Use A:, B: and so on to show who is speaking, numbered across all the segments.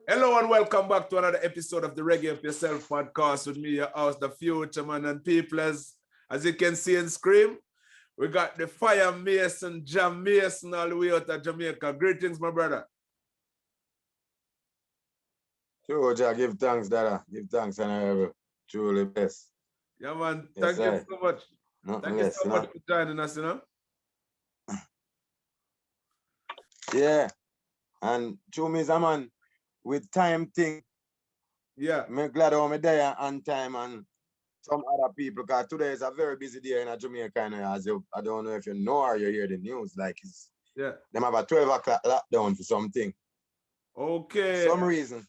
A: Hello and welcome back to another episode of the Reggae Up Yourself Podcast with me, your host, the Fuchaman and people. As you can see and scream, we got the Fire Mason, Jah Mason, all the way out of Jamaica. Greetings, my brother.
B: Sure, Jah, give thanks, Dada. Give thanks, and I will truly bless.
A: Yeah, man.
B: Yes,
A: Thank you so much.
B: Nothing
A: Thank you
B: less,
A: so much for joining us,
B: Yeah, and true me, man, with time thing,
A: Yeah.
B: I'm glad I'm there on time and some other people, because today is a very busy day in Jamaica, and I don't know if you know or you hear the news, like them have a 12 o'clock lockdown for something.
A: Okay.
B: Some reason,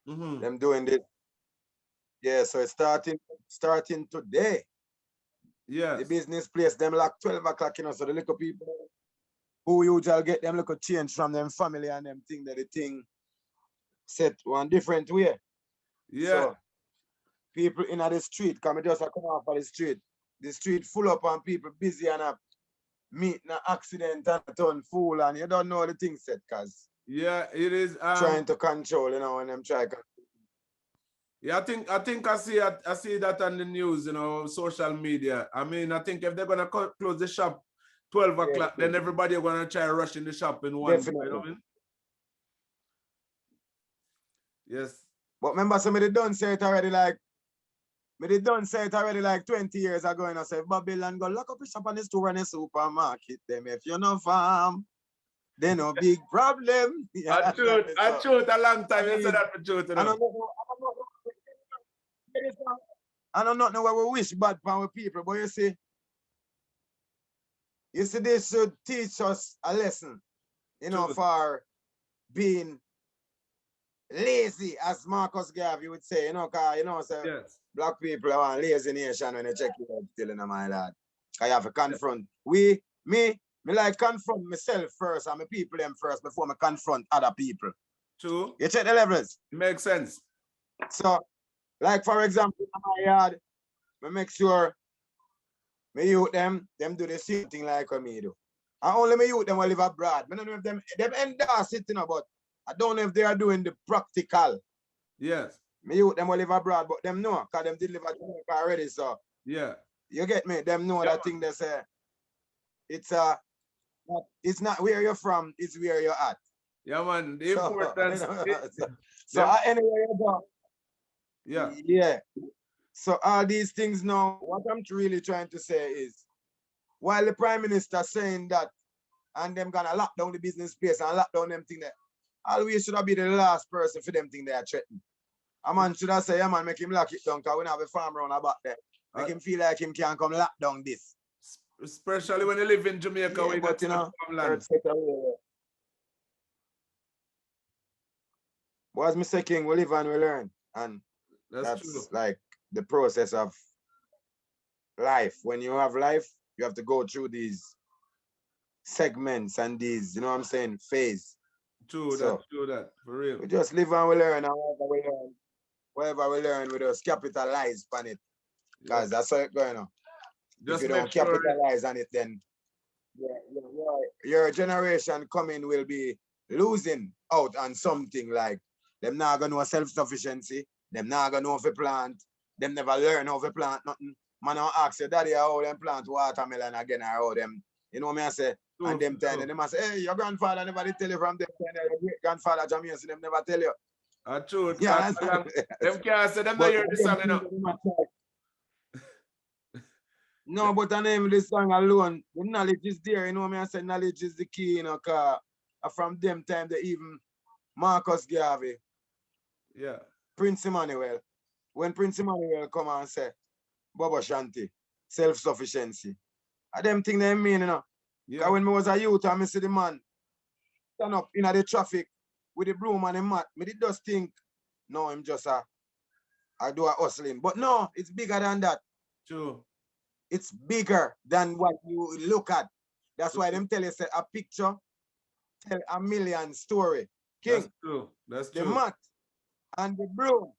B: them doing this. Yeah, so it's starting today.
A: Yeah.
B: The business place, them like 12 o'clock, so the little people who usually get them little change from them family and them think that the thing set one different way.
A: Yeah.
B: So people in the street, come just come off of the street full up and people busy and meet an accident and a turn fool and you don't know the thing set, cause
A: yeah, it is
B: trying to control, when them try.
A: Yeah, I think I see that on the news, social media. I mean, I think if they're gonna close the shop 12 o'clock, then everybody are gonna try to rush in the shop in one.
B: Definitely.
A: You know what I mean? Yes.
B: But remember, somebody done say it already like 20 years ago, and I say Babylon go lock up a shop on the store and the supermarket. Them if you no farm, they no big problem.
A: Yeah, I truth a long time. You said that for truth.
B: I don't know where we wish bad for our people, but you see, this should teach us a lesson, for being lazy, as Marcus Garvey would say, because,
A: yes.
B: Black people are lazy nation when they check you out still in my lad. I have to confront. Me like confront myself first and my people them first before I confront other people.
A: True.
B: You check the levels.
A: Makes sense.
B: So, like for example, in my yard, I make sure me youth them do the same thing like me do. And only me youth them will live abroad. I don't know if them endorse it, but I don't know if they are doing the practical.
A: Yes.
B: Me youth them will live abroad, but them know, because them did live at Jamaica already, so.
A: Yeah.
B: You get me? Them know that thing they say. It's not where you're from, it's where you're at.
A: Yeah, man. The importance.
B: Anyway you go.
A: Yeah.
B: Yeah. So all these things now, what I'm really trying to say is, while the Prime Minister saying that, and them gonna lock down the business place and lock down them thing there, always should have been the last person for them thing they are threatening. A man should have said, yeah man, make him lock it down, because we have a farm around about there. Make him feel like him can't come lock down this.
A: Especially when you live in Jamaica,
B: yeah,
A: we got
B: land. But as Mr. King, we live and we learn. And that's
A: true.
B: Like the process of life. When you have life, you have to go through these segments and these, phase.
A: True,
B: so,
A: that's true, that, for real.
B: We just live and we learn, and whatever we learn, we just capitalize on it. Because that's how it's going on.
A: Just
B: if you don't capitalize on it, then your generation coming will be losing out on something. Like them not gonna know self-sufficiency, them not gonna know how to plant, them never learn how to plant nothing. Man, I'll ask your daddy how them plant watermelon again, or how them, you know what I say? True, and them time, they must say, hey, your grandfather never did tell you from them time, your great grandfather Jah Mason, them never tell you.
A: True.
B: Yeah,
A: them can't say them not hear the song,
B: No, but I name this song alone, the knowledge is there, you know what I say? Knowledge is the key, cause from them time, they even Marcus Garvey,
A: yeah,
B: Prince Emmanuel, when Prince Emmanuel come and say, Baba Shanti, self-sufficiency, I them thing they mean, Because when I was a youth, I see the man stand up in the traffic with the broom and the mat, me did just think, no, I'm just I do a hustling. But no, it's bigger than that.
A: True.
B: It's bigger than what you look at. That's why them tell you, say, a picture tell a million story. King.
A: That's true. That's
B: the
A: true.
B: The mat and the broom.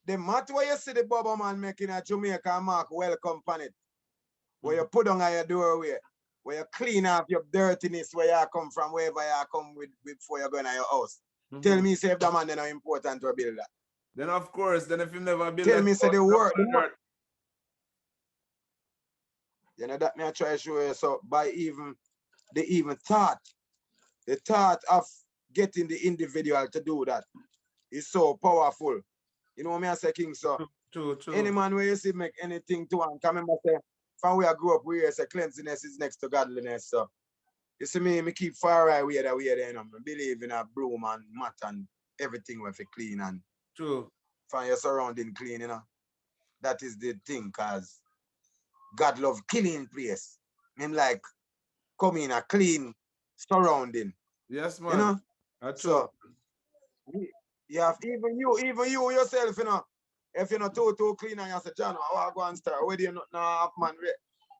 B: The mat where you see the Bubba man making a Jamaica mark welcome on it. Where you put on your doorway. Where you clean off your dirtiness where you come from, wherever you come with before you go in your house. Tell me, say if the man then are important to build that.
A: Then of course, then if you never build
B: Tell
A: that,
B: me, say the work. You know that me I try to show you. So by the thought of getting the individual to do that is so powerful. You know what I say, King? So
A: true.
B: any man where you see make anything to one, come remember say from where I grew up, we say cleanliness is next to godliness. So you see me keep far away there, you know. I believe in a broom and mat and everything when you clean and
A: true.
B: find your surrounding clean, you know. That is the thing, cause God love clean place. Him like come in a clean surrounding.
A: Yes, man.
B: You know?
A: That's
B: so you have even you yourself, you know. If you're not too clean and you say, John, I go and start. Where do you not know, man?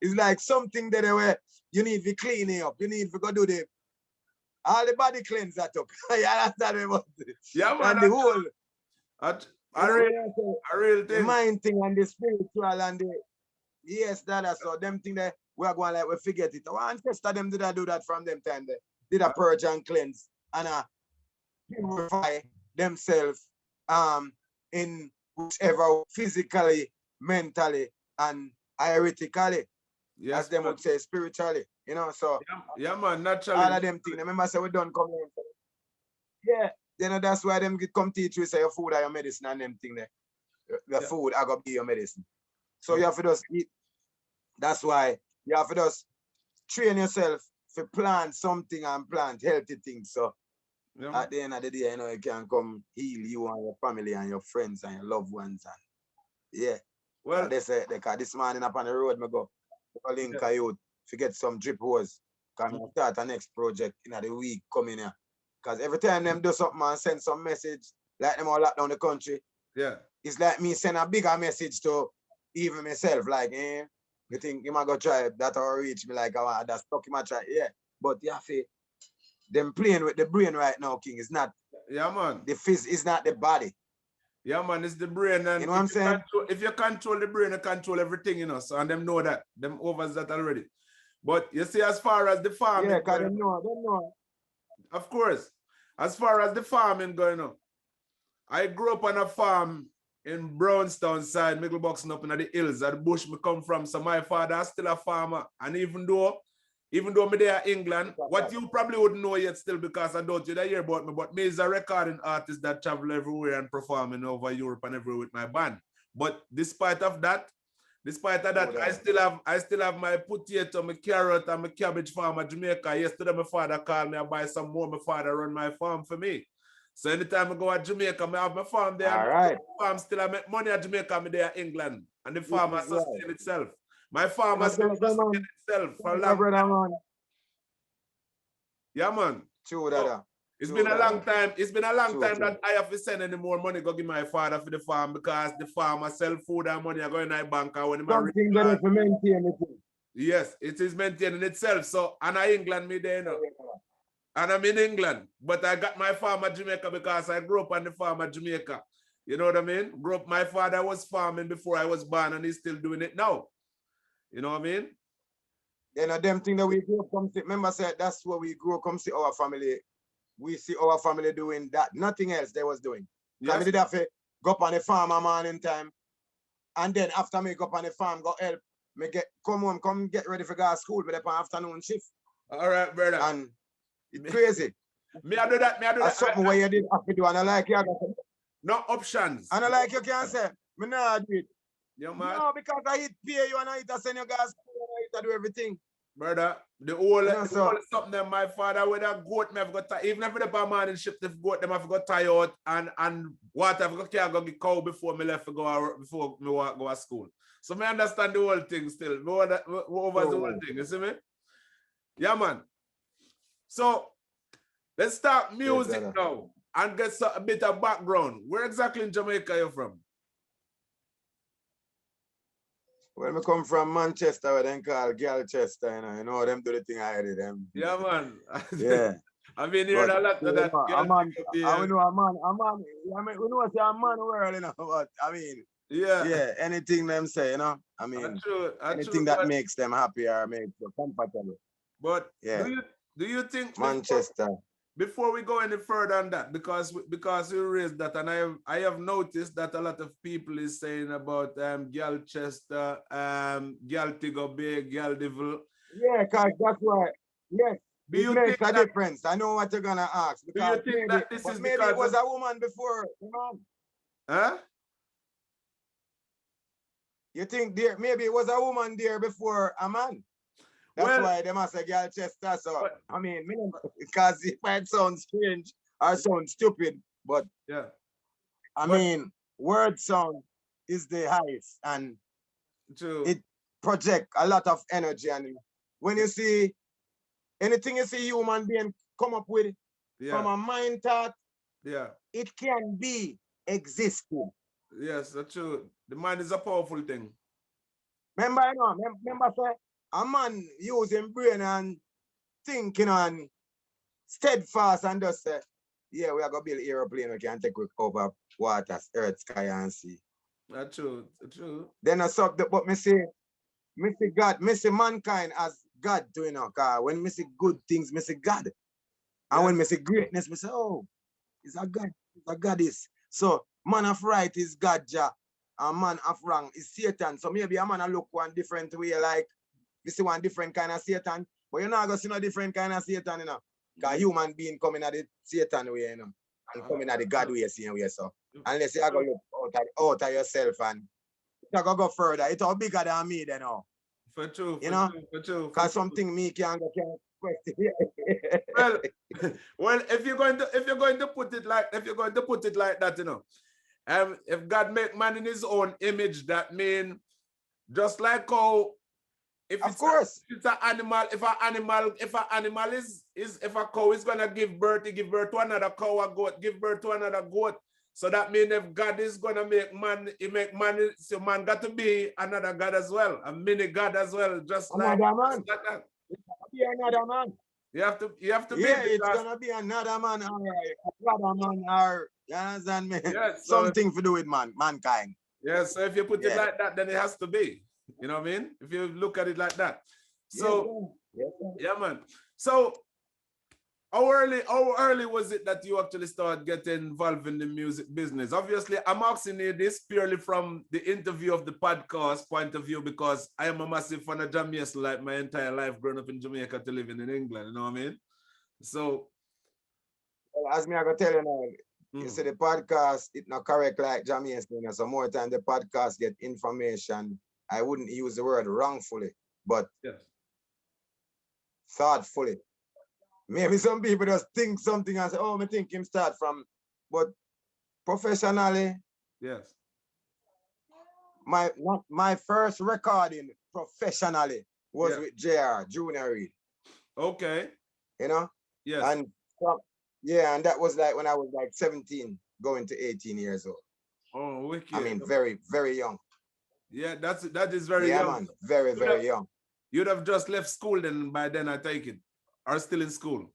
B: It's like something that where you need to clean it up. You need to go do the all the body cleanse that up. You understand me?
A: Yeah, man.
B: And the whole
A: a real thing.
B: The mind thing and the spiritual and the yes, that's so them thing that we are going like we forget it. Our ancestors them did do that from them time. They did a purge and cleanse and purify themselves in whichever physically, mentally, and theoretically, yes, as them would say spiritually, you know. So
A: yeah man, naturally.
B: All of them things. Remember, say we don't come here. Yeah, you know that's why them come teach you say your food or your medicine and them thing there. The food are gonna be your medicine. So you have to just eat. That's why you have to just train yourself to plant something and plant healthy things. So at the end of the day, you know, you can come heal you and your family and your friends and your loved ones. And yeah. Well, they say this morning up on the road, I go link a youth to get some drip hose. Can start a next project in the week coming here. Because every time them do something and send some message, like them all lock down the country, it's like me send a bigger message to even myself, like, you think you might go try that or reach me like that's stuck in my try. Yeah. But you have to them playing with the brain right now, King. It's not
A: man.
B: The phys it's not the body.
A: Yeah, man, it's the brain. And
B: you know what I'm saying?
A: If you control the brain, you control everything, you know. So and them know that. Them overs that already. But you see, as far as the farming,
B: yeah, because they know.
A: Of course. As far as the farming going on, I grew up on a farm in Brownstown side, Middlebox up in the hills, at the bush me come from. So my father is still a farmer. And even though me there in England, what you probably wouldn't know yet still because I don't you hear about me, but me is a recording artist that travel everywhere and performing over Europe and everywhere with my band. But despite of that, I still have my potato, my carrot, and my cabbage farm at Jamaica. Yesterday, my father called me and buy some more. My father run my farm for me. So anytime I go to Jamaica, I have my farm there.
B: All right.
A: The farm still I make money at Jamaica, I'm there in England. And the farm has sustained itself. My farm has sustained itself for a long time. Yeah, man.
B: True, Dada.
A: It's been a long time. It's been a long time that I have to send any more money go give my father for the farm because the farmer sell food and money are going in the bank. And when
B: something better to maintain it.
A: Yes, it is maintaining itself. So, and I England me there, you know. And I'm in England, but I got my farm at Jamaica because I grew up on the farm at Jamaica. You know what I mean? My father was farming before I was born and he's still doing it now. You know what I mean? You know,
B: them thing that we grew up come see. Remember, said that's what we grew up come see our family. We see our family doing that. Nothing else they was doing. Yes. I did have to go up on the farm a morning time. And then after me go up on the farm, go help me come home, come get ready for go to school, but upon afternoon shift.
A: All right, brother.
B: And it's crazy.
A: Me I do that.
B: That's something where you did have to do, and I like you.
A: No options.
B: And I like you can say, me no do it.
A: Yeah, man.
B: No, because I eat pay you and I eat to send you guys school and I do everything.
A: Brother, the whole something that my father with a goat me have got tie. Even if the morning shift the goat them have got tie out and water have got can't go get cow before me left to go before me go to school. So me understand the whole thing still. Me over the whole thing, you see me? Yeah, man. So let's start music now and get a bit of background. Where exactly in Jamaica are you from?
B: Well, I come from Manchester, where they call Galchester, you know them do the thing I did them.
A: Yeah, man.
B: Yeah.
A: I've been hearing a lot of that.
B: I know a man. I mean, we know it's a man world, you know, but I mean, yeah, anything them say, you know, I mean, anything that makes them happy or makes them comfortable.
A: But yeah, do you think
B: Manchester?
A: before we go any further on that, because you raised that, and I have noticed that a lot of people is saying about Gal Chester, Gal Tigo Bay, Gal Devil.
B: Yeah, cause that's why. Yes,
A: Do
B: it
A: you
B: makes
A: think
B: a
A: that?
B: difference. I know what you're gonna ask
A: Do you
B: because
A: think that this is
B: maybe it
A: because
B: was
A: of?
B: a woman before, man.
A: Huh?
B: You think there maybe it was a woman there before a man. That's
A: Well,
B: why they must say girl Chester. So
A: but,
B: I mean, because it might sound strange or sound stupid, but
A: yeah,
B: I
A: but
B: mean, word sound is the highest and
A: true.
B: it project a lot of energy. And when you see anything you see human being come up with from
A: Yeah,
B: a mind thought,
A: yeah,
B: it can be existing.
A: yes, that's true. The mind is a powerful thing.
B: Remember, remember, say, a man using brain and thinking and steadfast and just say, yeah, we are going to build aeroplane, we can take over water, earth, sky, and sea.
A: That's true. That's true.
B: Then I saw that, but me see God, me see mankind as God doing cause when me see good things, me see God. And when
A: Yes.
B: me see greatness, me say, oh, it's a God, it's a goddess. So man of right is God, Jah, and man of wrong is Satan. So maybe a man a look one different way, like you see one different kind of Satan, but you're not gonna see no different kind of Satan, you know. Because human being coming at the Satan way, you know, and coming at the God way, same way. So unless you are gonna look out of yourself and you're gonna go further, it's all bigger than me, then all.
A: For true,
B: You
A: for
B: know?
A: true, for true.
B: Because something me can't question.
A: Well, well, if you're going to put it like that, if God make man in his own image, that mean just like how if
B: Of
A: it's
B: course.
A: if it's an animal, if an animal is if a cow is gonna give birth, he give birth to another cow, a goat, give birth to another goat. So that means if God is gonna make man, he make man, so man got to be another God as well, a mini God as well, just like
B: Another man.
A: that.
B: It's gonna be another man.
A: You have to be
B: Yeah, it's
A: because
B: gonna be another man or another man or you understand me?
A: yes, so
B: Something to do with mankind.
A: yes, so if you put it
B: Yeah.
A: like that, then it has to be. You know what I mean? If you look at it like that.
B: Yes,
A: So
B: sir. Yes, sir.
A: yeah, man. So how early was it that you actually started getting involved in the music business? Obviously, I'm asking you this purely from the interview of the podcast point of view because I am a massive fan of Jah Mason, like my entire life growing up in Jamaica to living in England. You know what I mean? So,
B: Well, as me I go tell you now, you see the podcast, it's not correct like Jah Mason. So more time the podcast get information. I wouldn't use the word wrongfully, but
A: yes,
B: thoughtfully. Maybe some people just think something and say, oh, me think him start from, but professionally,
A: yes,
B: my first recording professionally was
A: yeah,
B: with JR, Junior Reid,
A: okay,
B: you know?
A: yes.
B: And yeah, and that was like when I was like 17, going to 18 years old.
A: Oh, wicked.
B: I mean, very, very young.
A: Yeah, that is very
B: Yeah,
A: young.
B: man, very, very young.
A: You'd have just left school then by then, I take it. Or still in school.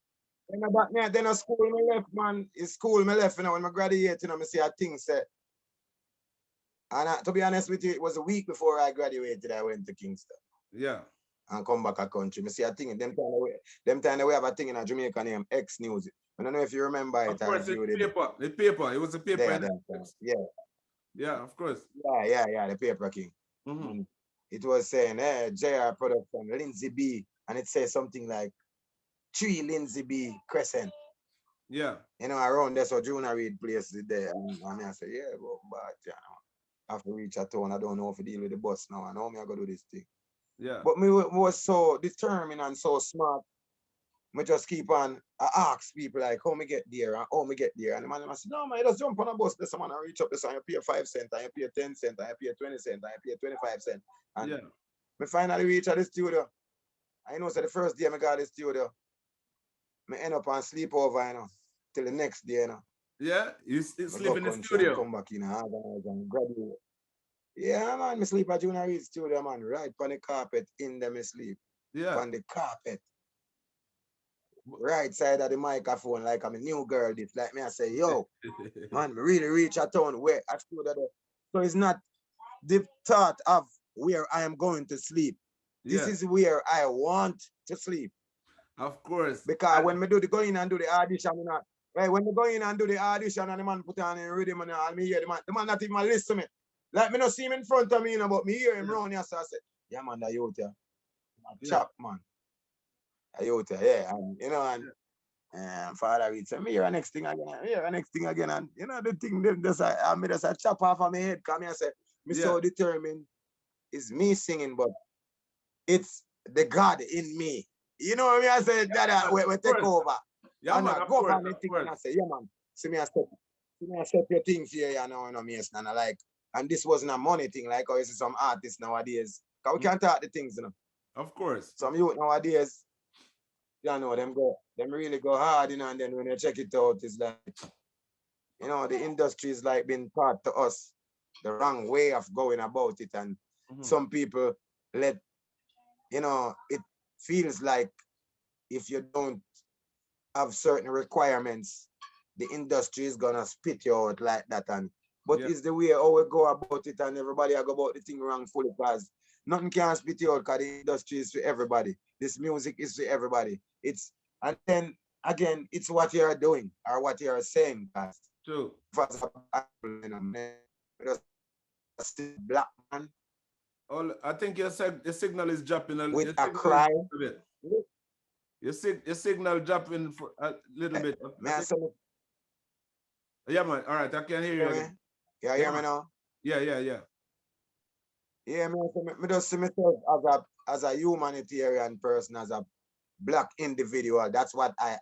B: Then a school me left, man. It's school me left, you know, when I graduated, you know, I see a thing say. And to be honest with you, it was a week before I graduated, I went to Kingston.
A: Yeah.
B: And come back a country. I see a thing, them time we have a thing in a Jamaica named X News. I don't know if you remember it.
A: Of course, it's paper. The paper. It was a paper.
B: Yeah.
A: Yeah, of course.
B: Yeah, the paper king. And it was saying, JR production, Lindsay B. And it says something like 3 Lindsay B Crescent.
A: Yeah.
B: You know, around there, so Junior Reid place there. And I say, yeah, but you know, I have to reach a town. I don't know if I deal with the bus now. I know me I go do this thing.
A: Yeah.
B: But me was so determined and so smart. Me just keep on, I ask people like, how me get there and how me get there. And the man I said, no man, you just jump on a bus. This man, I reach up this and you pay 5 cents, and you pay 10 cents, and you pay 20 cents, and you pay 25 cents. And me finally reach at the studio. I know, so the first day I got the studio, me end up on sleepover, you know, till the next day, you know.
A: Yeah, you sleep in the studio.
B: Come back in and graduate. Yeah, man, me sleep at Junior Reid studio, man, right on the carpet, in them me sleep.
A: Yeah.
B: On the carpet. Right side of the microphone, like I'm a new girl. It's like me, I say, yo, man, me really reach a town where I feel that. So it's not the thought of where I am going to sleep. This is where I want to sleep.
A: Of course.
B: Because when me do the go in and do the audition, you know, right, when me go in and do the audition and the man put on the rhythm and me hear the man not even listen to me. Like me not see him in front of me, you know, but me hear him round here, so I said, yeah man, that youth, chap man. That youth, yeah, and you know, and Father read say, me hear the next thing again, and you know the thing them just I me just a chop off of my head, come here, say, me so determined, it's me singing, but it's the God in me. You know what I mean? I said that we take over.
A: Yeah,
B: and
A: man,
B: I go for the thing and I say, yeah man, see me I set your things here, you know, Mason, and I like, and this wasn't a money thing, like how you see some artists nowadays. Because we can't talk the things, you know.
A: Of course.
B: Some youth nowadays, you know, them really go hard, you know, and then when you check it out, it's like, you know, the industry is like being taught to us the wrong way of going about it. And some people you know, it feels like if you don't have certain requirements, the industry is gonna spit you out like that. But it's the way how we go about it, and everybody go about the thing wrongfully, because nothing can spit you out, because the industry is for everybody. This music is for everybody. And then again, it's what you are doing or what you are saying, guys.
A: True.
B: Black man.
A: I think your signal is dropping
B: with a cry.
A: Your signal dropping for a little bit. Yeah, man. All right, I can hear you again.
B: Yeah, hear me now?
A: Yeah.
B: Yeah, man. I just see myself as a humanitarian person, as a black individual. That's what I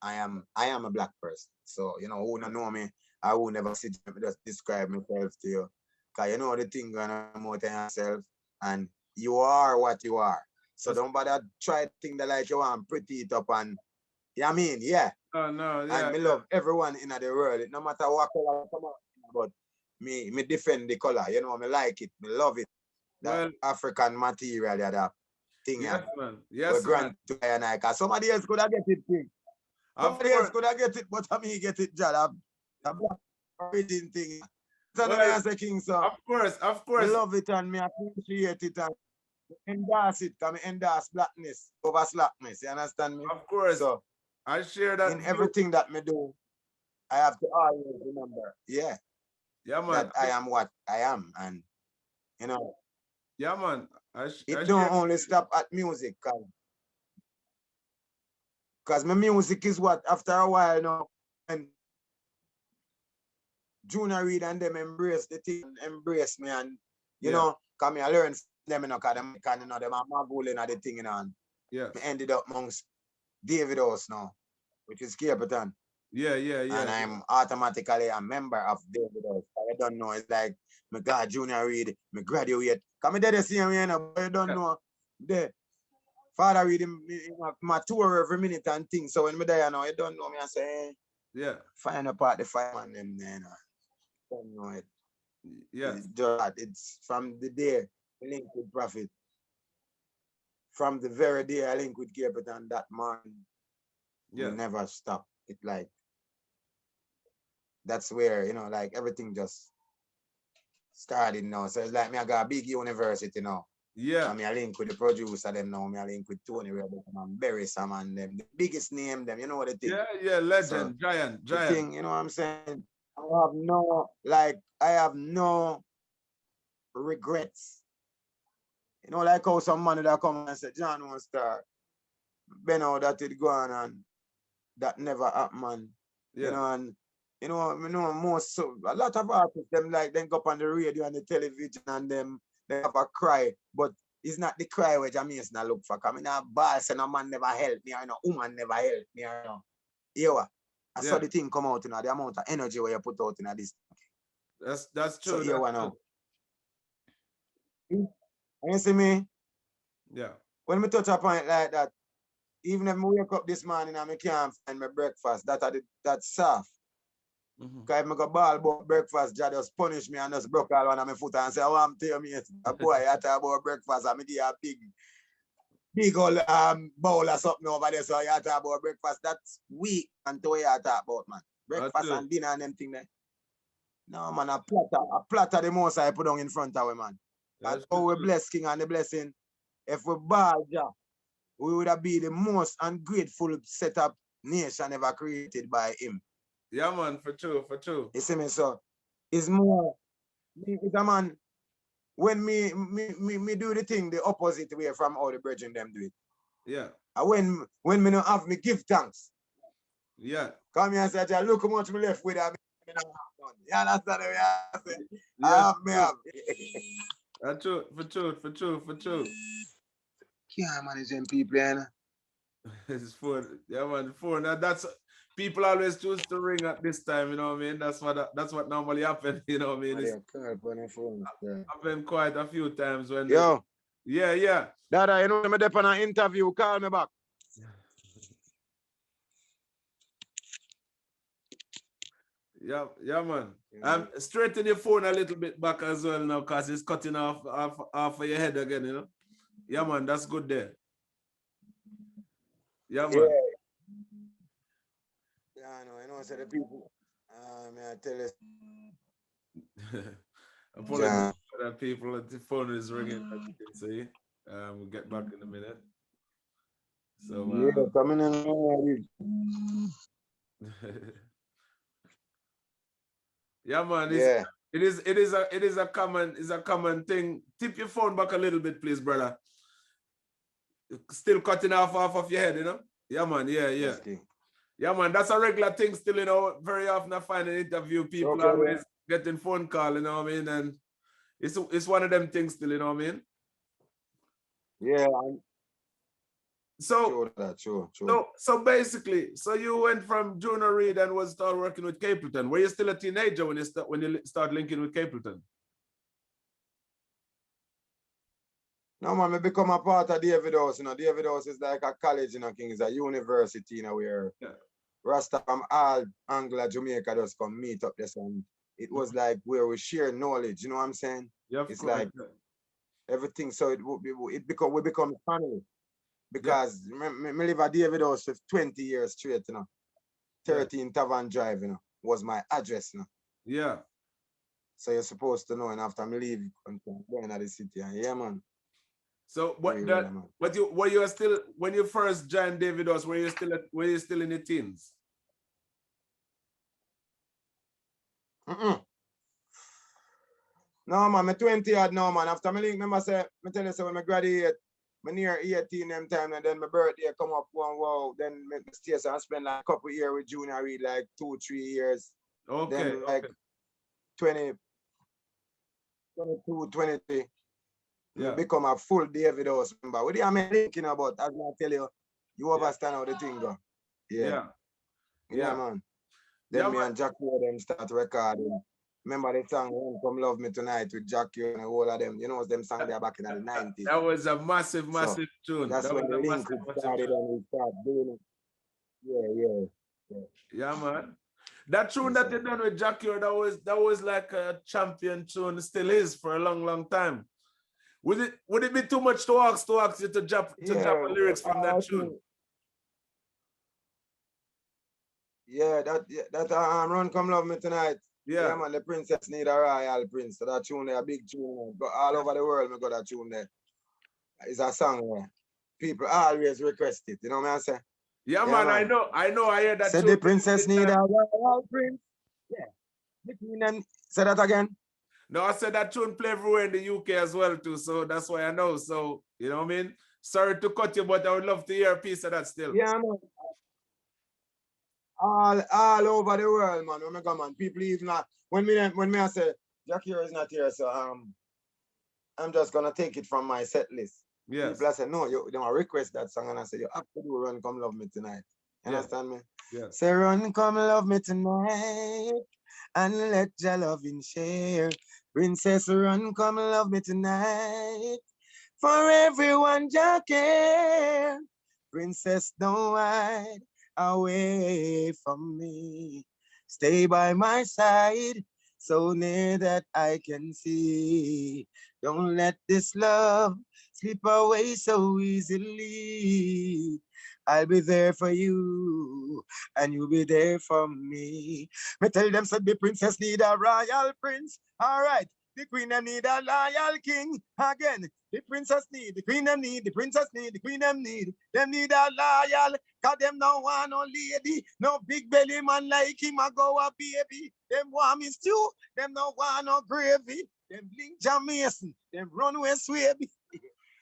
B: am. I am a black person. So, you know, who don't know me, I will never sit and just describe myself to you. Because you know the thing going on about yourself, and you are what you are. So don't bother try to think that like you want pretty it up and, you know what I mean? Yeah.
A: No, yeah.
B: And me love everyone in the world. No matter what color come out, but me defend the color. You know, me like it, me love it. That African material, that thing.
A: Yes, man. Yes,
B: man. To somebody else could have get it thing. Somebody else could have get it, but I mean get it, Jah. The black origin thing. So I say King, so
A: of course.
B: I love it and me appreciate it and endorse it, because I endorse blackness over slackness. You understand me?
A: Of course.
B: So
A: I share that
B: in everything that me do, I have to always remember,
A: yeah, man,
B: that I am what I am, and you know,
A: yeah, man.
B: It don't only stop at music, because my music is what after a while, you know, and Junior Reid and them embrace the thing, embrace me, and you know, because I learn from them, you know, because them can, you know, them are magooling at the thing, you know, and I ended up amongst David House now, which is Capleton.
A: Yeah.
B: And I'm automatically a member of David House. I don't know, it's like me got Junior Reid, me graduate. Because I did the same way, you know, but I don't know. The Father Reid, my tour every minute and things. So when me there, you know, I don't know me, I say, find apart the fireman them there, you know. Don't know it.
A: Yeah.
B: It's from the day I link with Prophet. From the very day I link with Capleton, that morning, we never stop. It like, that's where, you know, like everything just started now. So it's like me, I got a big university now.
A: Yeah.
B: I mean, I link with the producer them now. I link with Tony Rebel and Barry Sam and them. The biggest name them, you know what the thing.
A: Yeah, legend, so, giant.
B: The thing, you know what I'm saying? I have no regrets. You know, like how some man that come and say, John won't start. Ben how that it go on and that never happened, man. You know, and you know, most a lot of artists them like then go up on the radio and the television and them they have a cry, but it's not the cry where Jah Mason I look for. Cause I mean, a boss and a man never helped me, or no woman never helped me, or no. Yeah, I saw the thing come out, you know, the amount of energy where you put out in this.
A: That's true.
B: So now. You see me?
A: Yeah.
B: When we touch a point like that, even if I wake up this morning and I can't find my breakfast, that's soft. Because if I go ball about breakfast, Jah just punish me and just broke all one of my foot and say, oh, I'm telling me, a boy, I talk about breakfast, and I give a big old bowl or something over there, so you talk about breakfast. That's weak and to what you talk about, man. Breakfast and dinner and them thing there. No, man, a platter the most I put on in front of we, man. That's how we bless King and the blessing. If we ball, Jah, we would have been the most ungrateful setup nation ever created by him.
A: Yeah, man, for true, for true.
B: You see me, so it's more, it's a man, when me do the thing the opposite way from how the brethren them do it.
A: Yeah.
B: And when me don't have, me give thanks.
A: Yeah.
B: Come here and say, Jah, look how much me left with that. You understand what I say?
A: Yeah.
B: Me have.
A: That's true, for true.
B: Can't manage them people, you know?
A: It's phone. Yeah, man, phone. That's people always choose to ring at this time, you know what I mean? That's what normally happens, you know what I mean? It's happened quite a few times when
B: Yo.
A: Yeah.
B: Dada, you know, I'm there on an interview, call me back.
A: Yeah, man. Straighten your phone a little bit back as well now, because it's cutting off of your head again, you know? Yeah, man, that's good there. Yeah, man.
B: Yeah, I know, I said the people. I tell you.
A: Apologies for that, people. The phone is ringing, as you can see. We'll get back in a minute. So,
B: yeah, coming in.
A: Yeah, man. It is a common thing. Tip your phone back a little bit, please, brother. Still cutting off of your head, you know? Yeah, man. Yeah. Yeah, man. That's a regular thing still, you know. Very often I find an interview, people always getting phone call, you know what I mean? And it's one of them things still, you know what I mean?
B: Yeah.
A: So basically, so you went from Junior Reid and was start working with Capleton. Were you still a teenager when you start linking with Capleton?
B: No, man, I become a part of David House. You know, David House is like a college, you know, King. It's a university, you know, where Rasta from all Anglo Jamaica just come meet up this, and it was like where we share knowledge, you know what I'm saying?
A: Yeah,
B: it's like everything, so we become family. Because me live at David House for 20 years straight, you know. 13 Tavern Drive, you know, was my address, you know.
A: Yeah.
B: So you're supposed to know, and after me leave, I'm going to the city, and yeah, man.
A: So were you still, when you first joined David House, were you still in your teens?
B: No, man, I'm 20 odd now, man. After me link, me tell you, so when I graduate, I'm near 18 them time, and then my birthday come up one wow. Then I stay, so I spend like a couple years with Junior Reid, like 2-3 years.
A: Okay.
B: Then like 22, 23. Yeah. Become a full David House member. What do you mean thinking about? As I tell you, you understand how the thing go. Yeah, man. Then me and Jackie them start recording. Remember the song "Run Come Love Me Tonight" with Jackie and all of them. You know them songs there back in the 90s.
A: That was a massive tune.
B: That's when the link started and we start doing it.
A: Yeah, man. That tune that you done with Jackie, that was like a champion tune. Still is for a long time. Would it be too much to ask you to drop lyrics from that tune?
B: Yeah, that "Run Come Love Me Tonight." Yeah, man, the princess need a royal prince. So that tune there, a big tune. But all over the world, me got that tune there. It's a song where people always request it. You know what I'm saying?
A: Yeah, man, I know. I hear that
B: tune. The princess need a royal prince. Yeah. Say that again.
A: No, I said that tune play everywhere in the UK as well too. So that's why I know. So, you know what I mean? Sorry to cut you, but I would love to hear a piece of that still.
B: Yeah, man. All over the world, man. Oh my God, man. People even when me I say Jackie is not here, so I'm just gonna take it from my set list.
A: Yes.
B: People I say, no, you don't request that song, and I say you have to do "Run Come Love Me Tonight." You understand me?
A: Yes.
B: Say "Run Come Love Me Tonight and let your loving share. Princess, run come love me tonight. For everyone Jackie. Princess, don't hide away from me. Stay by my side, so near that I can see. Don't let this love slip away so easily. I'll be there for you, and you'll be there for me. Me tell them, said the princess need a royal prince. All right, The queen them need a loyal king. Again, the princess need, the queen them need, the princess need, the queen them need. Them need a loyal, cause them no want no lady. No big belly man like him a go a baby. Them want me stew, them no want no gravy. Them blink Jah Mason, them runway swaby.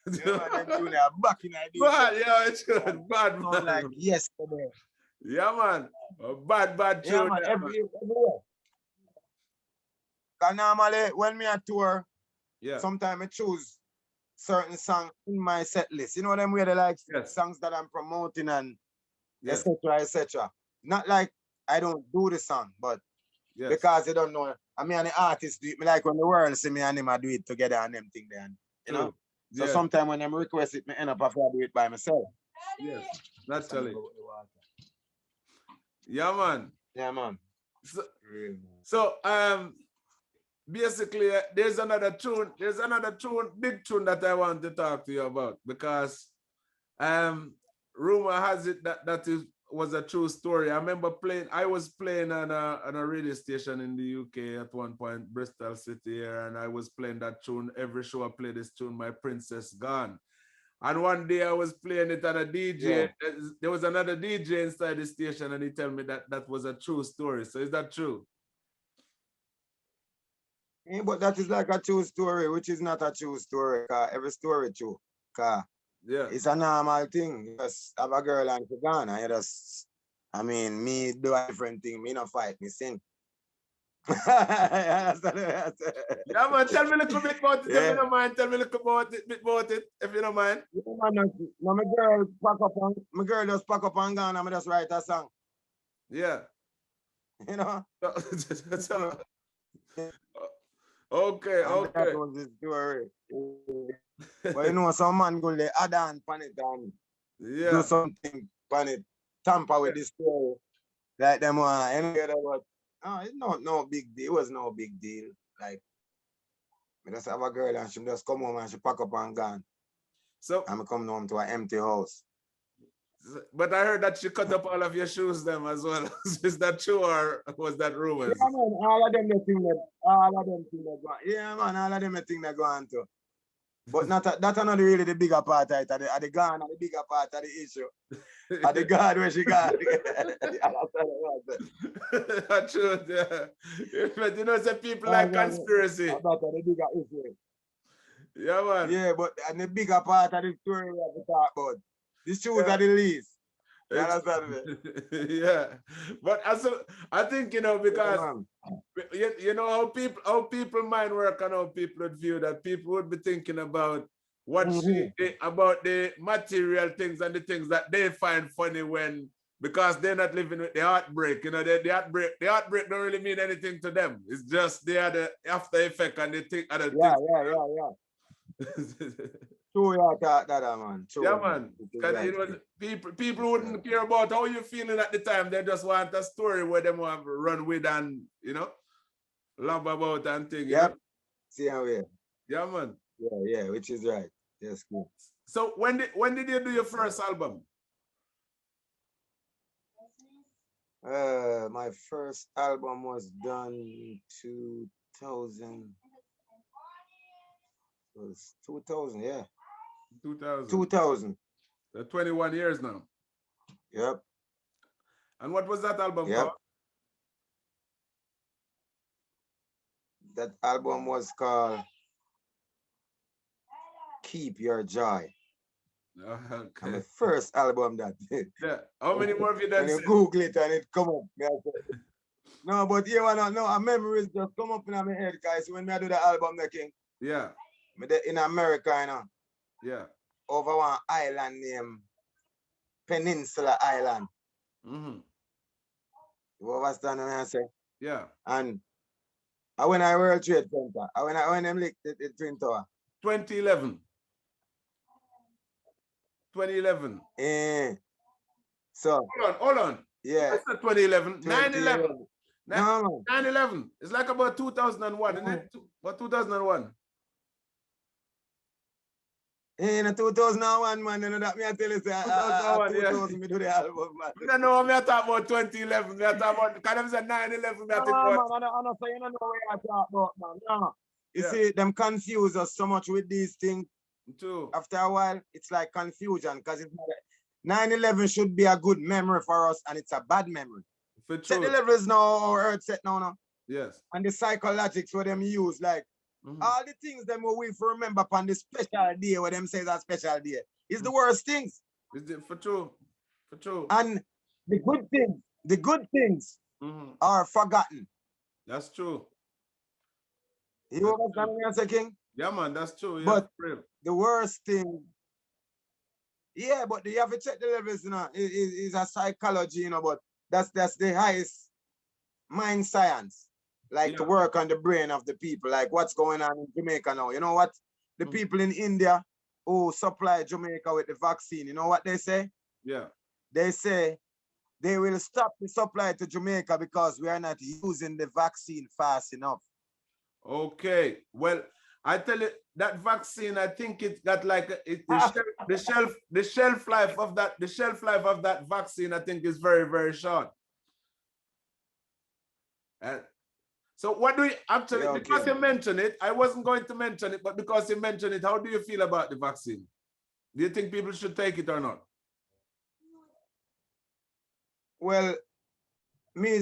B: Yeah, man, them tune are back in idea.
A: Bad, yeah, it's good. Bad, man.
B: Like yesterday.
A: Yeah, man. Bad tune.
B: Yeah, man, everywhere. Cause normally when me a tour, sometimes I choose certain songs in my set list. You know them where they like songs that I'm promoting and etc. Not like I don't do the song, but because they don't know. I mean, the artist do it. Me like when the world see me and him I do it together and them thing then. You know? So sometimes when them request it, me end up having to do it by myself.
A: Yes, naturally. Yeah, man.
B: Yeah, man.
A: So basically, there's another tune, big tune that I want to talk to you about because rumor has it that was a true story. I was playing on a radio station in the UK at one point, Bristol City here, and I was playing that tune. Every show I play this tune, My Princess Gone. And one day I was playing it on a DJ. There was another DJ inside the station and he told me that was a true story. So is that true?
B: Yeah, but that is like a true story, which is not a true story. Every story true. It's a normal thing. You just have a girl and she gone. And you just, I mean, me do a different thing. Me not fight, me sing.
A: Yeah, man, tell me a little bit about it if you don't mind. Tell me a little bit about it if you don't mind.
B: Yeah, man, no, my girl just pack up and gone and I just write a song.
A: Yeah.
B: You know?
A: Okay.
B: That was the story. But you know, some man go there, add on pan it and do something pan it, tamper with this story. Like them one, you know, it's no big deal. It was no big deal. Like, I just have a girl and she just come home and she pack up and gone. So I'm come home to an empty house.
A: But I heard that she cut up all of your shoes them as well. Is that true or was that rumors?
B: Yeah, man, all of them think that go on. Yeah, man, all of them think that go on too. But that's not really the bigger part of it. The gun and the bigger part of the issue. At the God where she got.
A: That's true, yeah. But you know, some people like conspiracy.
B: That's the bigger issue.
A: Yeah, man.
B: Yeah, but and the bigger part of the story we have to talk about. The shoes are the least.
A: Yeah, but I think, you know, because you know how people mind work and how people would view that. People would be thinking about what about the material things and the things that they find funny because they're not living with the heartbreak. You know, the heartbreak don't really mean anything to them. It's just they are the after effect and they think other things.
B: True, that man. True.
A: Yeah, man. Because you know, people wouldn't care about how you're feeling at the time. They just want a story where they want to run with and, you know, laugh about and things.
B: Yep. See how we.
A: Yeah, man.
B: Yeah, which is right. Yes, cool.
A: So when did you do your first album?
B: My first album was done in 2000. It was 2000, yeah. 2000.
A: 21 years now.
B: Yep.
A: And what was that album called?
B: That album was called Keep Your Joy.
A: Okay.
B: And the first album that did.
A: Yeah. How many more have you done?
B: When you Google it and it come up. No, but you wanna know, a memories just come up in my head, guys. When I do the album, the king.
A: Yeah.
B: In America, you know.
A: Yeah.
B: Over one island named Peninsula Island.
A: Mm-hmm.
B: You understand what I say?
A: Yeah.
B: And I went to World Trade Center. I went them lick the Twin Tower.
A: 2011. 2011.
B: So
A: hold on.
B: Yeah.
A: That's not 2011. 9/11.
B: 9/11.
A: 9/11. It's like about 2001, isn't it? What 2001?
B: In 2001, man, you know that me I tell you, 2000 me do the album, man.
A: No, me I talk about 2011. Me I talk about, because them say 9/11. Me I think about.
B: Man, I don't say you don't know what I talk about, man. No. You see, them confuse us so much with these things.
A: True.
B: After a while, it's like confusion because it's not 9/11 should be a good memory for us, and it's a bad memory. Set the levels now, or Earth set now.
A: Yes.
B: And the psychologics where them use, like all the things them we remember upon the special day where them says a special day is the worst things.
A: Is it for true? For true.
B: And the good things are forgotten.
A: That's true.
B: You understand what I'm saying?
A: Yeah, man, that's true. Yeah,
B: but the worst thing, yeah, but you have to check the levels, you know. It's a psychology, you know, but that's the highest mind science. Like to work on the brain of the people, like what's going on in Jamaica now. You know what? The people in India who supply Jamaica with the vaccine, you know what they say?
A: Yeah.
B: They say they will stop the supply to Jamaica because we are not using the vaccine fast enough.
A: Okay. Well, I tell you, that vaccine, I think it got like the shelf life of that vaccine, I think is very, very short. So what do you actually, because you mentioned it, I wasn't going to mention it, but because you mentioned it, how do you feel about the vaccine? Do you think people should take it or not?
B: Well, me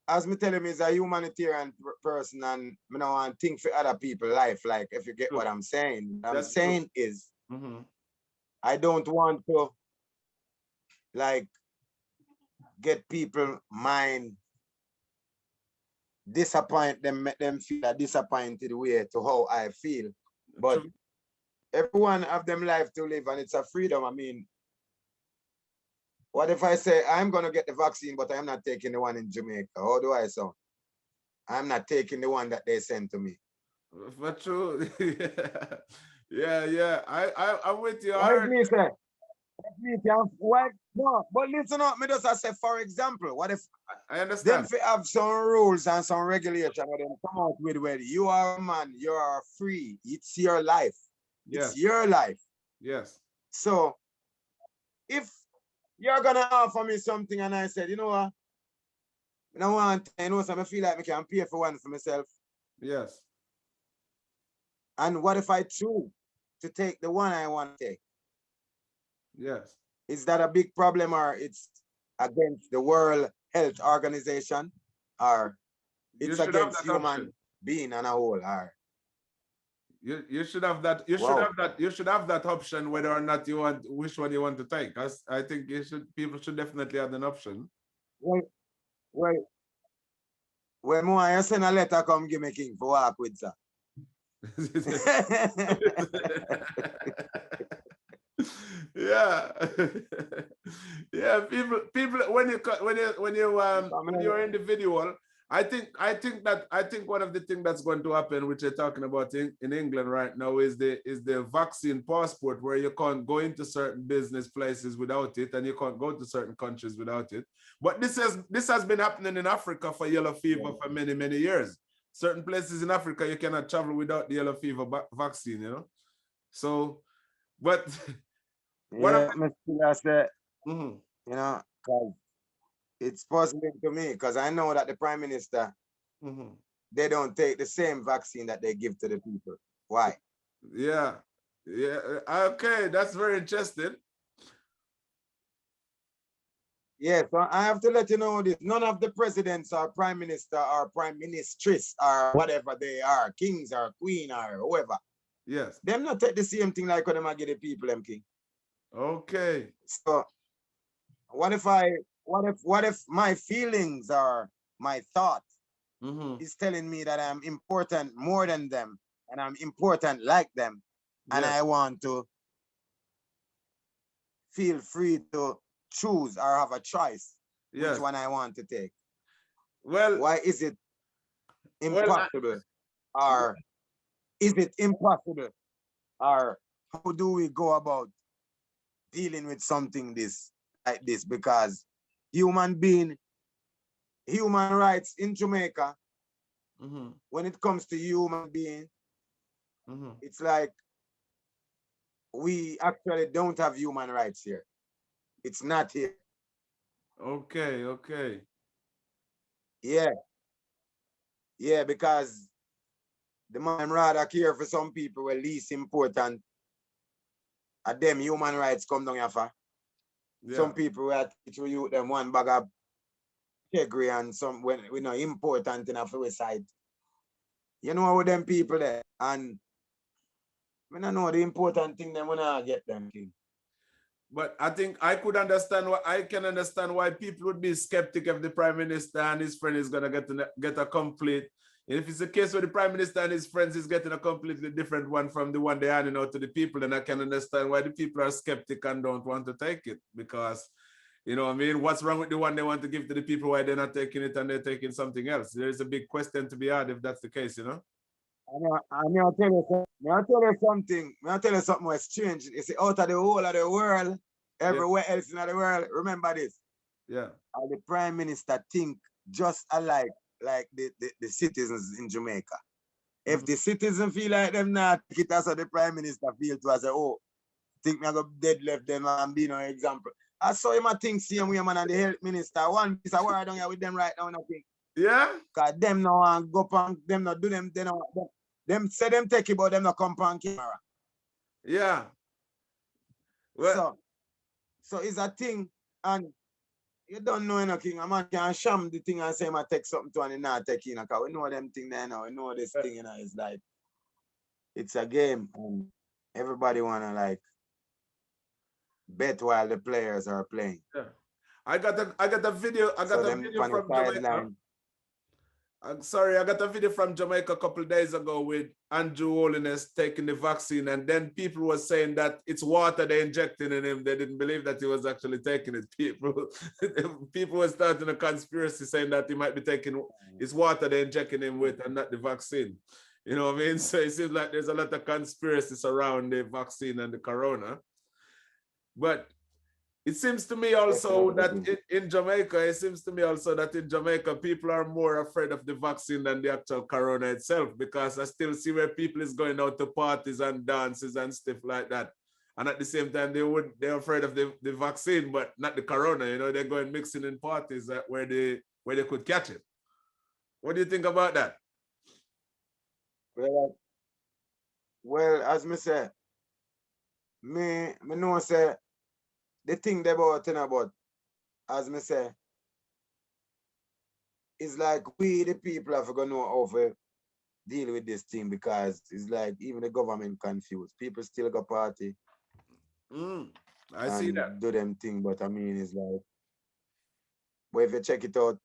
B: as me tell him, is a humanitarian person, and I don't want to think for other people's life. Like, if you get what I'm saying. What I'm saying is, I don't want to, like, get people mind disappoint them, make them feel a disappointed way to how I feel. But everyone have them life to live, and it's a freedom. I mean, what if I say I'm gonna get the vaccine, but I'm not taking the one in Jamaica? How do I sound? I'm not taking the one that they sent to me.
A: For true. Yeah. I'm with you.
B: What me say? What? No, but listen up. Me just I say, for example, what if
A: I understand
B: them have some rules and some regulation where them come out with where you are a man, you are free. It's your life. It's your life.
A: Yes.
B: So if you're gonna offer me something and I said, you know what? I don't want, you know, so I feel like I can pay for one for myself.
A: Yes.
B: And what if I choose to take the one I want to take?
A: Yes.
B: Is that a big problem, or it's against the World Health Organization, or it's against human being on a whole? Or
A: you should have that. You should have that option whether or not you want which one you want to take. I think people should definitely have an option.
B: When more I send a letter, come give me king for walk with, sir.
A: Yeah. People when you're individual, I think one of the things that's going to happen, which you're talking about in England right now, is the vaccine passport, where you can't go into certain business places without it, and you can't go to certain countries without it. But this has been happening in Africa for yellow fever for many, many years. Certain places in Africa you cannot travel without the yellow fever vaccine, you know. So, but
B: I said, you know, because it's possible to me, because I know that the Prime Minister, they don't take the same vaccine that they give to the people. Why?
A: Yeah. Okay, that's very interesting.
B: Yeah, so I have to let you know this. None of the presidents or prime minister or prime ministress or whatever they are, kings or queen or whoever.
A: Yes.
B: Them not take the same thing like when them give the people them king.
A: Okay.
B: So what if my feelings or my thought is telling me that I'm important more than them, and I'm important like them, and I want to feel free to choose or have a choice which one I want to take?
A: Well,
B: why is it impossible? Or is it impossible? Or how do we go about dealing with something like this? Because human rights in Jamaica, when it comes to human being, it's like we actually don't have human rights here. It's not here.
A: Okay.
B: Yeah, because the man rather care for some people were least important. At them human rights come down here for.
A: Yeah.
B: Some people were teach you them one bag of pedigree and some when we know important enough for side. You know how them people there. And when I know the important thing them when I get them thing.
A: But I think I can understand why people would be skeptic if the Prime Minister and his friend is gonna get a complete. If it's a case where the Prime Minister and his friends is getting a completely different one from the one they're handing out to the people, then I can understand why the people are skeptic and don't want to take it. Because, you know what I mean, what's wrong with the one they want to give to the people, why they're not taking it and they're taking something else? There's a big question to be had if that's the case, you know?
B: I'll tell you something. I'll tell you something was strange. You see, out of the whole of the world, everywhere else in the world, remember this.
A: Yeah.
B: The Prime Minister think just alike like the citizens in Jamaica. If the citizens feel like them not take it as the Prime Minister feel to say, oh, think me I go dead left them and be no example. I saw him I think same way man and the health minister. One piece of word down here with them right now, nothing.
A: Yeah.
B: Cause them now and go on them not do them, they know them say them take it, but them not come on camera.
A: Yeah. Well,
B: so it's a thing, and you don't know anything. A man can sham the thing and say I take something to and not take in. Cause we know them thing there now. We know this thing, you know, it's like it's a game and everybody wanna like bet while the players are playing.
A: Yeah. I got a video from Jamaica. I'm sorry, I got a video from Jamaica a couple of days ago with Andrew Holiness taking the vaccine, and then people were saying that it's water they injecting in him. They didn't believe that he was actually taking it. People were starting a conspiracy saying that he might be taking it's water they injecting him with and not the vaccine. You know what I mean? So it seems like there's a lot of conspiracies around the vaccine and the corona. But it seems to me also that in Jamaica, people are more afraid of the vaccine than the actual corona itself, because I still see where people is going out to parties and dances and stuff like that. And at the same time, they're afraid of the vaccine, but not the corona. You know, they're going mixing in parties where they could catch it. What do you think about that?
B: Well, as me say, me know say the thing about as me say, it's like we the people have to know how to deal with this thing, because it's like even the government confused. People still go party.
A: I see that.
B: Do them thing, but I mean it's like, but if you check it out,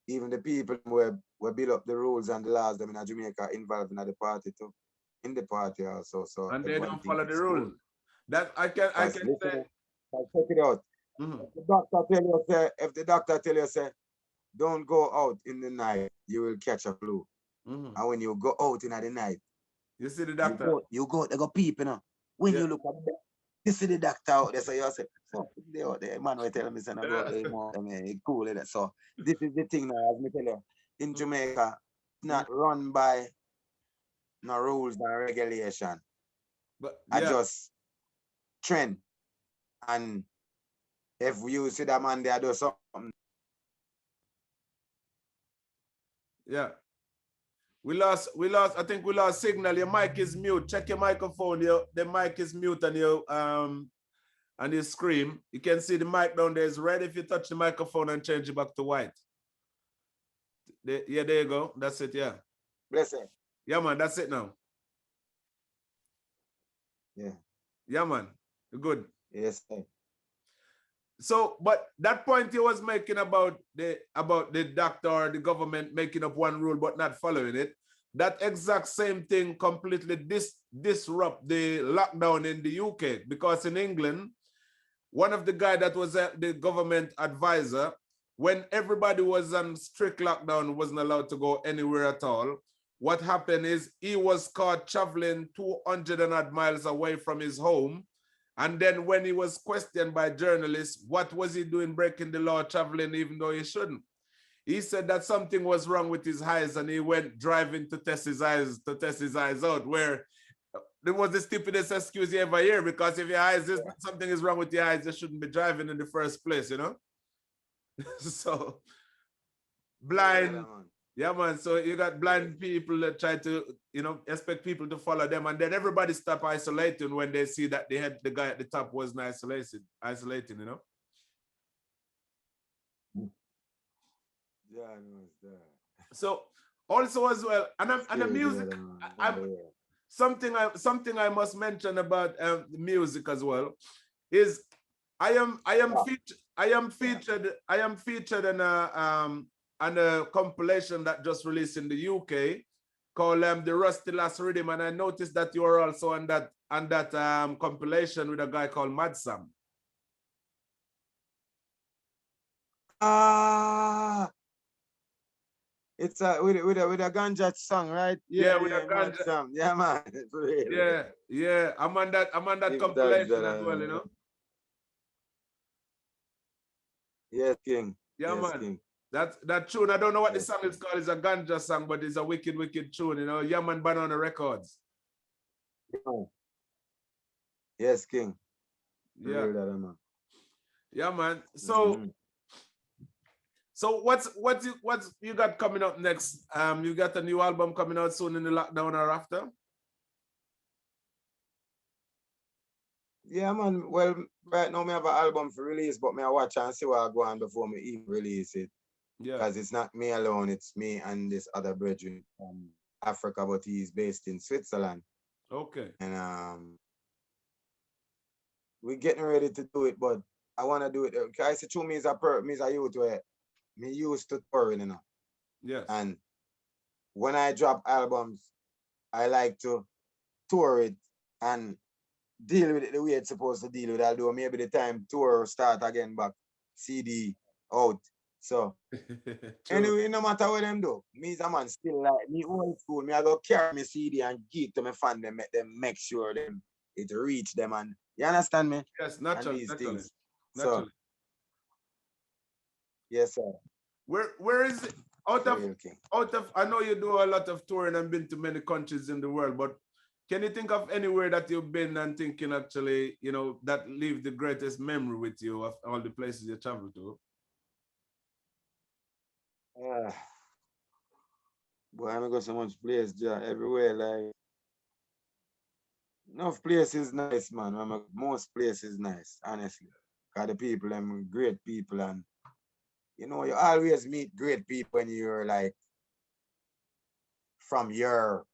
B: even the people who build up the rules and the laws them in Jamaica involved in the party too. In the party also. So
A: and they don't follow the rules. That I can say.
B: Check it out. If the doctor tell you say, don't go out in the night, you will catch a flu. And when you go out in the night,
A: you see the doctor.
B: You go they go peep, you know. When you look at them, you see the doctor out there, so you say, so they out there, man will tell me say, no, go anymore. I mean, it's cool. So this is the thing now, as me tell you, in Jamaica, it's not run by no rules and regulation.
A: But
B: I just trend. And if you see that man there do something.
A: Yeah. We lost, I think we lost signal. Your mic is mute. Check your microphone. The mic is mute and you scream. You can see the mic down there is red. If you touch the microphone and change it back to white. There you go. That's it, yeah.
B: Bless it.
A: Yeah, man, that's it now.
B: Yeah.
A: Yeah, man. Good.
B: Yes, sir.
A: So, but that point he was making about the doctor or the government making up one rule but not following it, that exact same thing completely disrupt the lockdown in the UK, because in England, one of the guy that was the government advisor, when everybody was on strict lockdown, wasn't allowed to go anywhere at all. What happened is he was caught traveling 200 and odd miles away from his home. And then when he was questioned by journalists, what was he doing breaking the law, traveling even though he shouldn't? He said that something was wrong with his eyes and he went driving to test his eyes out, where there was the stupidest excuse you ever hear, because if your eyes something is wrong with your eyes, you shouldn't be driving in the first place, you know? So blind Yeah, man. So you got blind people that try to, expect people to follow them, and then everybody stop isolating when they see that the guy at the top wasn't isolating,
B: Yeah, I know it's there.
A: So also as well, and the
B: Scary
A: music,
B: brother, man.
A: I something I must mention about the music as well is I am featured in a compilation that just released in the UK called The Rusty Last Rhythm, and I noticed that you are also on that compilation with a guy called Mad Sam.
B: It's with a ganja song, right?
A: Yeah, with a
B: Yeah, mad
A: ganja.
B: song. Yeah, man. For real.
A: Yeah. I'm on that
B: If that,
A: compilation as well,
B: Yes, King.
A: Yeah,
B: Yes,
A: man.
B: King.
A: That tune, I don't know what the
B: Yes,
A: song is called. It's a ganja song, but it's a wicked, wicked tune, Yeah, man, Banana Records.
B: King. Yes, King. For
A: Yeah.
B: real, that, man.
A: Yeah, man. So,
B: Mm-hmm.
A: so what's you got coming up next? You got a new album coming out soon in the lockdown or after?
B: Yeah, man. Well, right now, me have an album for release, but me I watch and see what I go on before me even release it.
A: Yeah.
B: Because it's not me alone, it's me and this other brethren from Africa, but he's based in Switzerland.
A: Okay.
B: And we're getting ready to do it, but I want to do it. Because I see to me is a youth where me used to touring,
A: Yes.
B: And when I drop albums, I like to tour it and deal with it the way it's supposed to deal with it. Although maybe the time tour start again back, CD out. So anyway, no matter what them do, me as a man still like me old school. Me I go carry my CD and give to my fan them, make sure them it reach them, and you understand me?
A: Yes, naturally.
B: And these things.
A: Naturally.
B: So yes, sir.
A: Where is it? Out of I know you do a lot of touring and been to many countries in the world, but can you think of anywhere that you've been and thinking actually, that leave the greatest memory with you of all the places you travel to?
B: Boy, I go so much place, everywhere. Like enough places nice, man. Most places nice, honestly. Cause the people, them great people, and you always meet great people when you're like from your,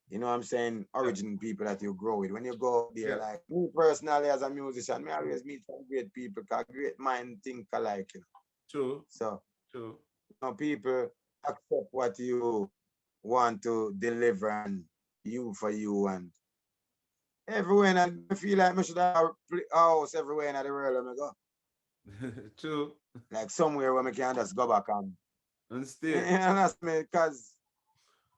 B: what I'm saying, origin people that you grow with. When you go there, like me personally as a musician, me always meet some great people, cause great mind think alike.
A: True.
B: So
A: True.
B: People accept what you want to deliver and you for you, and everywhere, and I feel like I should have a house everywhere in the world when I go.
A: True.
B: Like somewhere where I can just go back
A: and stay.
B: You understand me? Because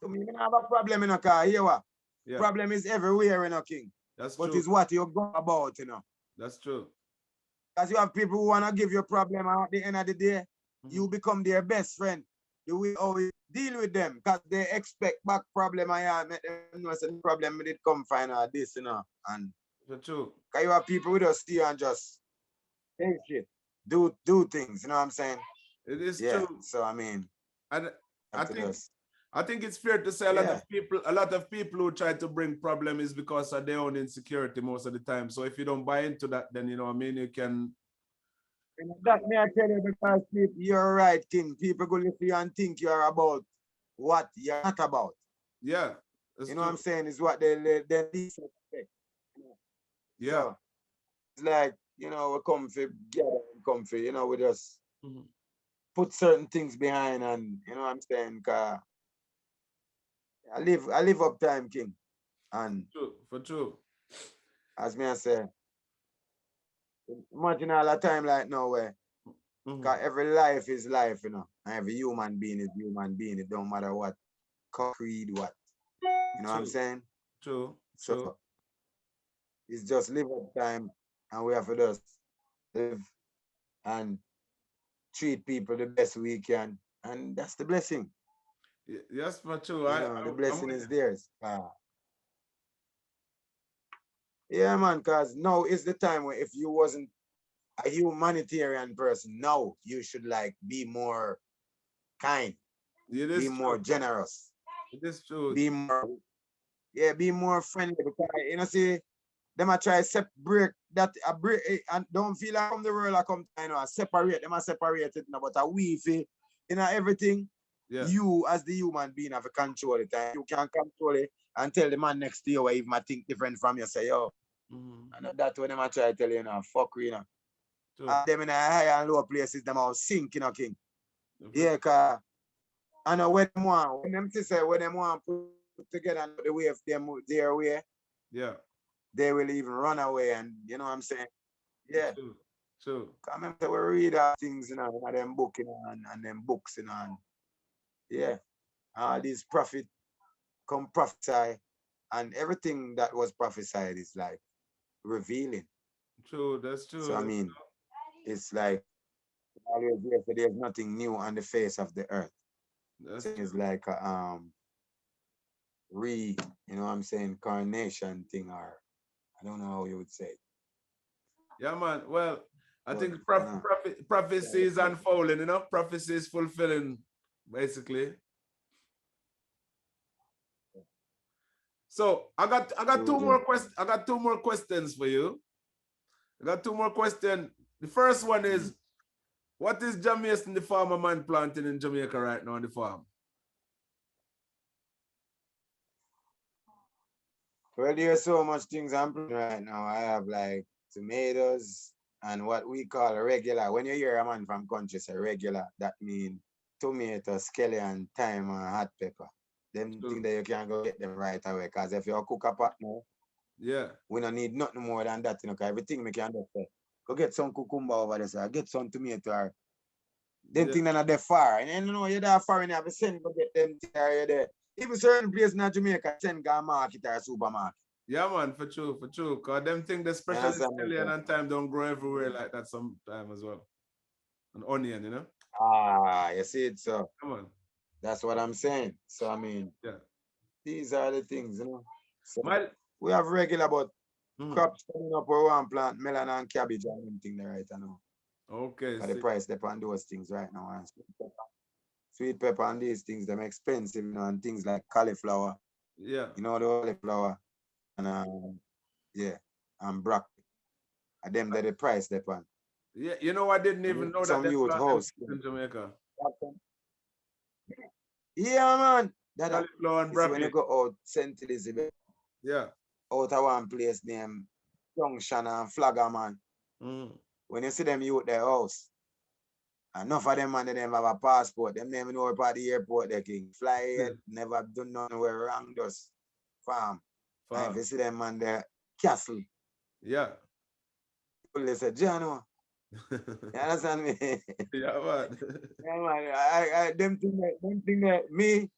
B: to me, I don't have a problem in a car. Here what? Yeah. Problem is everywhere, King.
A: That's
B: true. But it's what you go about,
A: That's true.
B: Because you have people who want to give you a problem, and at the end of the day, you become their best friend. The way how you deal with them, because they expect back problem, and make them know the problem did come find out this, and
A: that's true.
B: Because you have people who just see and just take shit, do things, you know what I'm saying?
A: It is true.
B: So I mean,
A: and I think it's fair to say a lot of people who try to bring problem is because of their own insecurity most of the time. So if you don't buy into that, then you can.
B: That may I tell you, because you're right, King. People go listen you and think you're about what you're not about.
A: Yeah.
B: You know what I'm saying? Is what they least expect.
A: Yeah.
B: So, it's like, we're comfy, comfy, we just put certain things behind, and you know what I'm saying? Cause I live up time, King. And
A: for true.
B: As me I say, imagine all the time like now where cause every life is life, and every human being is human being. It don't matter what creed, what. You know what I'm saying?
A: True.
B: So it's just live up time, and we have to just live and treat people the best we can, and that's the blessing.
A: Yes, for true.
B: The blessing is theirs. Yeah, man, because now is the time where if you wasn't a humanitarian person, now you should like be more kind. Be more generous.
A: It is true.
B: Be more friendly because you know see them I try separate that a break and don't feel like from the world I come to, you know, separate them. I separate it now, but a weave everything.
A: Yeah.
B: You as the human being have a control it, and you can control it and tell the man next to you if I think different from you. Say yo, I know that when them I try to tell you now, fuck you know. Them in a high and low places, them all sink, you know, king. Yeah, cause I know when them say when them want put together the way of them their way.
A: Yeah.
B: They will even run away, and you know what I'm saying? Yeah.
A: True.
B: I remember we read our things, you know, and them book, you know, and them books, you know, and yeah. All these prophet come prophesy, and everything that was prophesied is like revealing.
A: True, that's true.
B: So I mean, it's like always there's nothing new on the face of the earth. So it's like a you know what I'm saying, carnation thing, or I don't know how you would say it.
A: Yeah, man. Well, I think prophecy is unfolding, you know, prophecy is fulfilling, basically. So I got two more questions. I got two more questions for you. I got two more questions. The first one is, what is Jah Mason, the farmer man, planting in Jamaica right now on the farm?
B: Well, there's so much things I'm planting right now. I have like tomatoes and what we call regular. When you hear a man from country say regular, that means tomato, scallion, thyme, and hot pepper. Them things that you can go get them right away. Because if you cook a pot now, we don't need nothing more than that, you know, because everything we can do. Go get some cucumber over there, sir. Get some tomato. Or them things that are there far. And you know, you're there far and you have to send go get them there. Even certain places in Jamaica, send go market or supermarket.
A: Yeah, man, for true. Because them things, the special scallion and thyme don't grow everywhere like that sometime as well. An onion, you know?
B: You see it, so.
A: Come on.
B: That's what I'm saying. So, I mean, these are the things, you know. So, we have regular, but crops coming up where we want plant melon and cabbage and anything there right now.
A: Okay.
B: But the price depend on those things right now. And sweet pepper and these things, them expensive, you know, and things like cauliflower.
A: Yeah.
B: You know, the cauliflower. And, and broccoli. And them that the price depend.
A: Yeah, you know, I didn't even know that
B: youth house
A: in Jamaica.
B: Yeah, man. That
A: when
B: you go out St. Elizabeth.
A: Yeah.
B: Out of one place named Junction and Flagger, man. When you see them youth their house, enough of them man, they never have a passport. Them never know about the airport they can fly yet, never done nothing where wrong just farm. And if you see them man their castle.
A: Yeah.
B: They say, Jano. You understand me?
A: Yeah, man.
B: Yeah, man. Them think that me,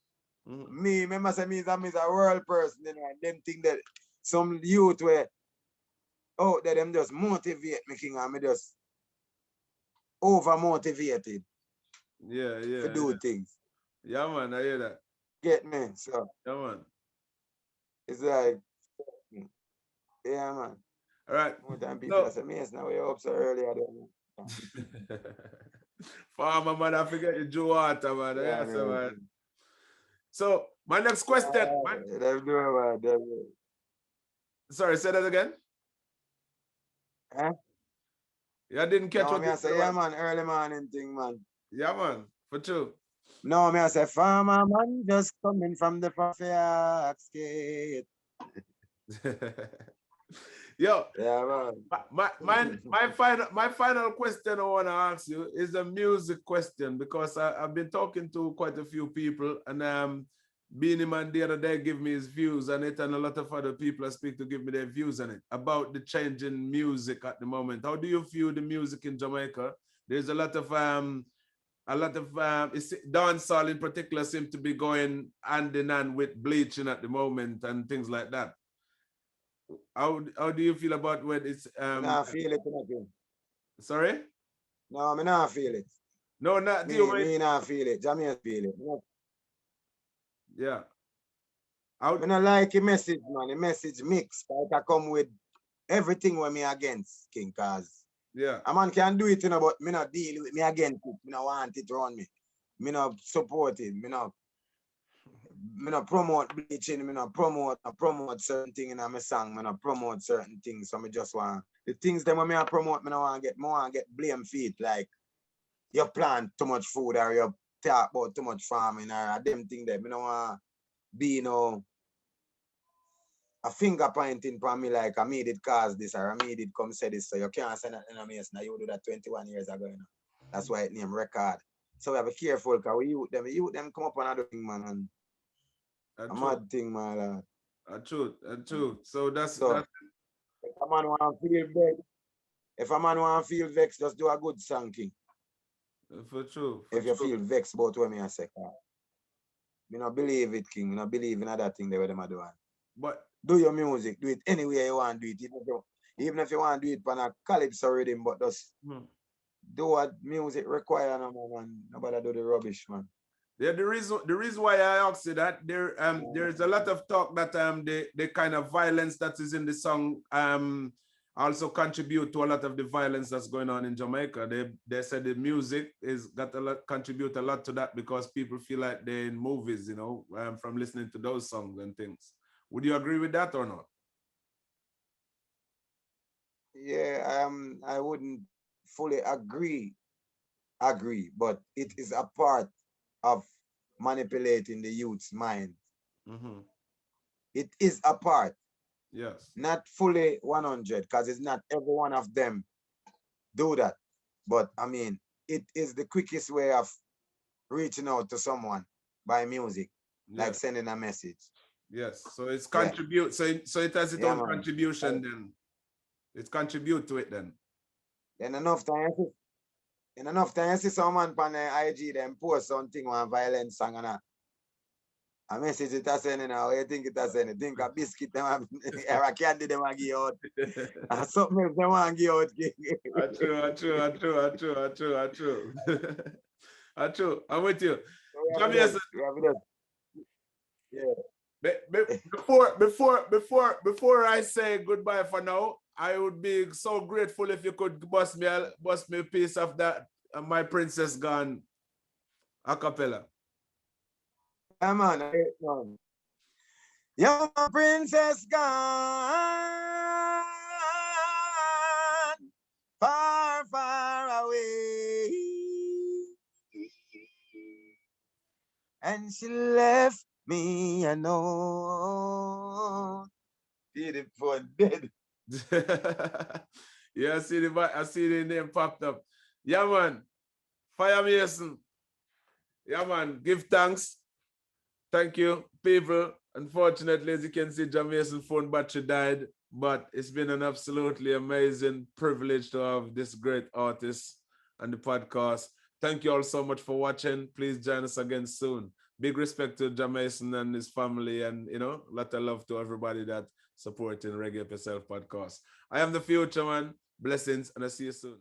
B: remember say me is a world person, you know, and them think that some youth were out there, them just motivate me, king, and me just over motivated.
A: Yeah.
B: To do things.
A: Yeah, man, I hear that.
B: Get me? So.
A: Yeah, man.
B: It's like, yeah, man.
A: All right.
B: More time people say, me, now we're up so early.
A: Farmer, man, I forget you Joe Water, man. Yeah, man. So, my next question. Sorry, say that again.
B: Huh?
A: Yeah, I didn't catch
B: what you say. Yeah, man, early morning thing, man.
A: Yeah, man, for true.
B: No, I say, farmer, man, just coming from the Fairfax.
A: Yo,
B: yeah,
A: man. My final question I want to ask you is a music question, because I've been talking to quite a few people, and Beanie Man the other day gave me his views on it, and a lot of other people I speak to give me their views on it about the change in music at the moment. How do you view the music in Jamaica? There's a lot of dancehall in particular seem to be going hand in hand with bleaching at the moment and things like that. How do you feel about when it's
B: I feel it again.
A: Sorry?
B: No, I not feel it.
A: No, not
B: me not feel it. Jamaica feel it.
A: Yeah.
B: I don't like a message, man. A message mix. Like I come with everything when me against King, cause
A: yeah,
B: a man can do it, you know, but me not deal with me against it. Me not want it around me. Me not support it. Me not promote bleaching. Me not promote certain things in my song. Me not promote certain things. So me just want the things that when me I promote, me not want to get more and get blame feet like you plant too much food or you talk about too much farming or them thing that me don't want be a finger pointing for me like I made it cause this or I made it come say this. So you can't say nothing on me. Now you do that 21 years ago. You know? That's why it named record. So we have to be careful because we youth them come up and do thing, man. And a mad thing, man.
A: True. So that's
B: if a man want to feel vexed, just do a good song, king.
A: For true.
B: If you feel vexed about what me I say, me not believe it, king. Me not believe in other thing that what them are doing.
A: But
B: do your music, do it anywhere you want to do it. Even if you want to do it on a calypso rhythm, but just do what music require, no man. Nobody do the rubbish, man.
A: Yeah, the reason why I asked you that there's a lot of talk that the kind of violence that is in the song also contribute to a lot of the violence that's going on in Jamaica. They said the music is contribute a lot to that because people feel like they're in movies, you know, from listening to those songs and things. Would you agree with that or not?
B: Yeah, I wouldn't fully agree, but it is a part of manipulating the youth's mind. It is a part.
A: Yes.
B: Not fully 100, because it's not every one of them do that. But I mean, it is the quickest way of reaching out to someone by music, like sending a message.
A: Yes. So it's contribute. So it has its own contribution then. It contribute to it then.
B: Then enough time you see someone on the IG them post something on violent song and a message it has sending now. You think it has sending? Think a biscuit them or a candy them a give out. And something else them want give out.
A: True. I'm with you. Jah Mason.
B: Yeah.
A: Before I say goodbye for now, I would be so grateful if you could bust me a piece of that My Princess Gone a cappella.
B: Yeah, man. Your princess gone far, far away, and she left me a note. Beautiful, dead.
A: Yeah, I see the name popped up. Yeah, man. Fire Mason. Yeah, man. Give thanks. Thank you, people. Unfortunately, as you can see, Jah Mason's phone battery died, but it's been an absolutely amazing privilege to have this great artist on the podcast. Thank you all so much for watching. Please join us again soon. Big respect to Jah Mason and his family, and a lot of love to everybody that supporting Reggae Up Yourself podcast. I am the Fuchaman. Blessings, and I'll see you soon.